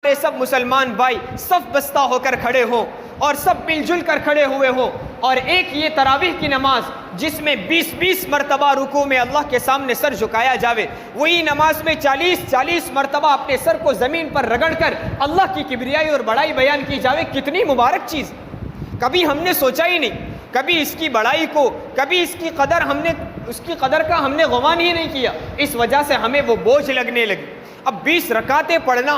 ہمارے سب مسلمان بھائی صف بستہ ہو کر کھڑے ہوں اور سب مل جل کر کھڑے ہوئے ہوں، اور ایک یہ تراویح کی نماز جس میں 20 مرتبہ رکوع میں اللہ کے سامنے سر جھکایا جاوے، وہی نماز میں 40 مرتبہ اپنے سر کو زمین پر رگڑ کر اللہ کی کبریائی اور بڑائی بیان کی جاوے، کتنی مبارک چیز۔ کبھی ہم نے سوچا ہی نہیں، کبھی اس کی بڑائی کو، کبھی اس کی قدر کا ہم نے گمان ہی نہیں کیا، اس وجہ سے ہمیں وہ بوجھ لگنے لگی۔ اب 20 رکعتیں پڑھنا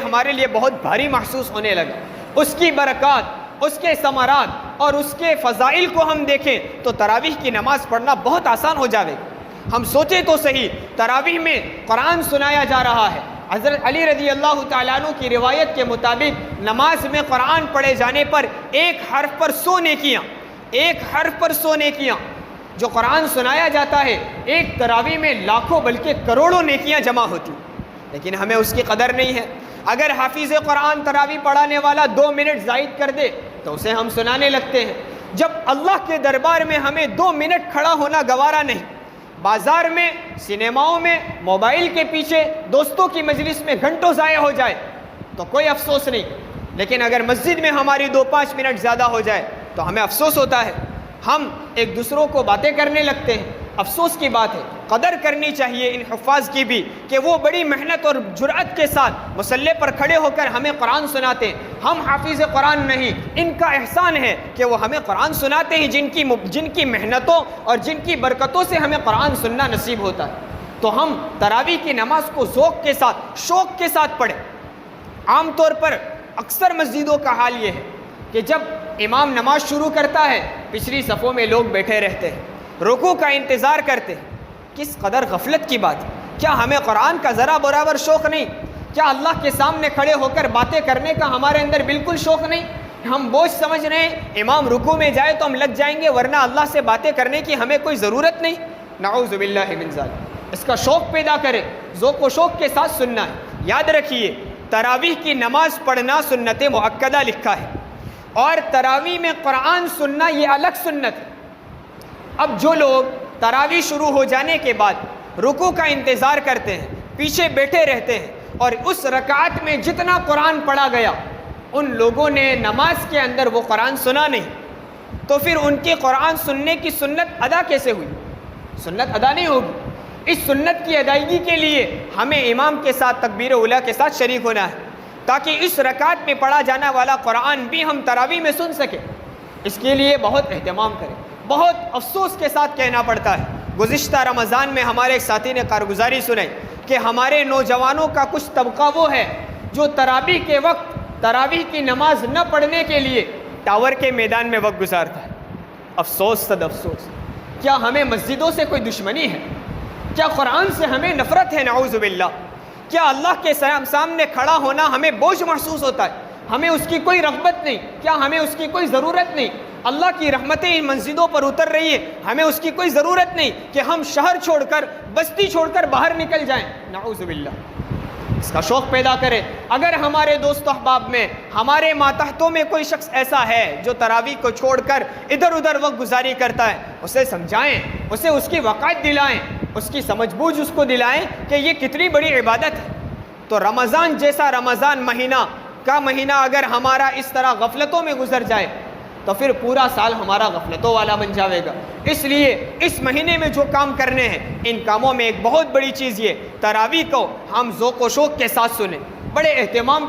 ہمارے لیے بہت بھاری محسوس ہونے لگا۔ اس کی برکات، اس کے ثمرات اور اس کے فضائل کو ہم دیکھیں تو تراویح کی نماز پڑھنا بہت آسان ہو جاوے گا۔ ہم سوچیں تو صحیح، تراویح میں قرآن سنایا جا رہا ہے۔ حضرت علی رضی اللہ تعالیٰ عنہ کی روایت کے مطابق نماز میں قرآن پڑھے جانے پر ایک حرف پر 100 نیکیاں، ایک حرف پر 100 نیکیاں۔ جو قرآن سنایا جاتا ہے ایک تراویح میں لاکھوں بلکہ کروڑوں نیکیاں جمع ہوتی، لیکن ہمیں اس کی قدر نہیں ہے۔ اگر حافظ قرآن تراویح پڑھانے والا 2 منٹ زائد کر دے تو اسے ہم سنانے لگتے ہیں، جب اللہ کے دربار میں ہمیں 2 منٹ کھڑا ہونا گوارا نہیں۔ بازار میں، سینماؤں میں، موبائل کے پیچھے، دوستوں کی مجلس میں گھنٹوں ضائع ہو جائے تو کوئی افسوس نہیں، لیکن اگر مسجد میں ہماری 2-5 منٹ زیادہ ہو جائے تو ہمیں افسوس ہوتا ہے۔ ہم ایک دوسروں کو باتیں کرنے لگتے ہیں، افسوس کی بات ہے۔ قدر کرنی چاہیے ان حفاظ کی بھی کہ وہ بڑی محنت اور جرأت کے ساتھ مصلی پر کھڑے ہو کر ہمیں قرآن سناتے ہیں۔ ہم حافظ قرآن نہیں، ان کا احسان ہے کہ وہ ہمیں قرآن سناتے ہیں، جن کی محنتوں اور جن کی برکتوں سے ہمیں قرآن سننا نصیب ہوتا ہے۔ تو ہم تراویح کی نماز کو ذوق کے ساتھ، شوق کے ساتھ پڑھیں۔ عام طور پر اکثر مسجدوں کا حال یہ ہے کہ جب امام نماز شروع کرتا ہے پچھلی صفوں میں لوگ بیٹھے رہتے ہیں، رکوع کا انتظار کرتے ہیں۔ کس قدر غفلت کی بات! کیا ہمیں قرآن کا ذرا برابر شوق نہیں؟ کیا اللہ کے سامنے کھڑے ہو کر باتیں کرنے کا ہمارے اندر بالکل شوق نہیں؟ ہم بوجھ سمجھ رہے ہیں امام رکوع میں جائے تو ہم لگ جائیں گے، ورنہ اللہ سے باتیں کرنے کی ہمیں کوئی ضرورت نہیں۔ نعوذ باللہ من ذالک۔ اس کا شوق پیدا کرے، ذوق و شوق کے ساتھ سننا ہے۔ یاد رکھیے، تراویح کی نماز پڑھنا سنت مؤکدہ لکھا ہے، اور تراویح میں قرآن سننا یہ الگ سنت ہے۔ اب جو لوگ تراویح شروع ہو جانے کے بعد رکوع کا انتظار کرتے ہیں، پیچھے بیٹھے رہتے ہیں، اور اس رکعت میں جتنا قرآن پڑھا گیا ان لوگوں نے نماز کے اندر وہ قرآن سنا نہیں، تو پھر ان کی قرآن سننے کی سنت ادا کیسے ہوئی؟ سنت ادا نہیں ہوگی۔ اس سنت کی ادائیگی کے لیے ہمیں امام کے ساتھ تکبیر اولیٰ کے ساتھ شریک ہونا ہے، تاکہ اس رکعت میں پڑھا جانے والا قرآن بھی ہم تراویح میں سن سکیں۔ اس کے لیے بہت اہتمام کریں۔ بہت افسوس کے ساتھ کہنا پڑتا ہے، گزشتہ رمضان میں ہمارے ایک ساتھی نے کارگزاری سنائی کہ ہمارے نوجوانوں کا کچھ طبقہ وہ ہے جو تراویح کے وقت تراویح کی نماز نہ پڑھنے کے لیے ٹاور کے میدان میں وقت گزارتا ہے۔ افسوس صد افسوس۔ کیا ہمیں مسجدوں سے کوئی دشمنی ہے؟ کیا قرآن سے ہمیں نفرت ہے؟ نعوذ باللہ۔ کیا اللہ کے سامنے کھڑا ہونا ہمیں بوجھ محسوس ہوتا ہے؟ ہمیں اس کی کوئی رغبت نہیں؟ کیا ہمیں اس کی کوئی ضرورت نہیں؟ اللہ کی رحمتیں ان مسجدوں پر اتر رہی ہیں، ہمیں اس کی کوئی ضرورت نہیں کہ ہم شہر چھوڑ کر، بستی چھوڑ کر باہر نکل جائیں۔ نعوذ باللہ۔ اس کا شوق پیدا کرے۔ اگر ہمارے دوست احباب میں، ہمارے ماتحتوں میں کوئی شخص ایسا ہے جو تراویح کو چھوڑ کر ادھر ادھر وقت گزاری کرتا ہے، اسے سمجھائیں، اسے اس کی وقعت دلائیں، اس کی سمجھ بوجھ اس کو دلائیں کہ یہ کتنی بڑی عبادت ہے۔ تو رمضان جیسا رمضان مہینہ اگر ہمارا اس طرح غفلتوں میں گزر جائے تو پھر پورا سال ہمارا غفلتوں والا بن جاوے گا۔ اس لیے اس مہینے میں جو کام کرنے ہیں، ان کاموں میں ایک بہت بڑی چیز یہ، تراویح کو ہم ذوق و شوق کے ساتھ سنیں، بڑے اہتمام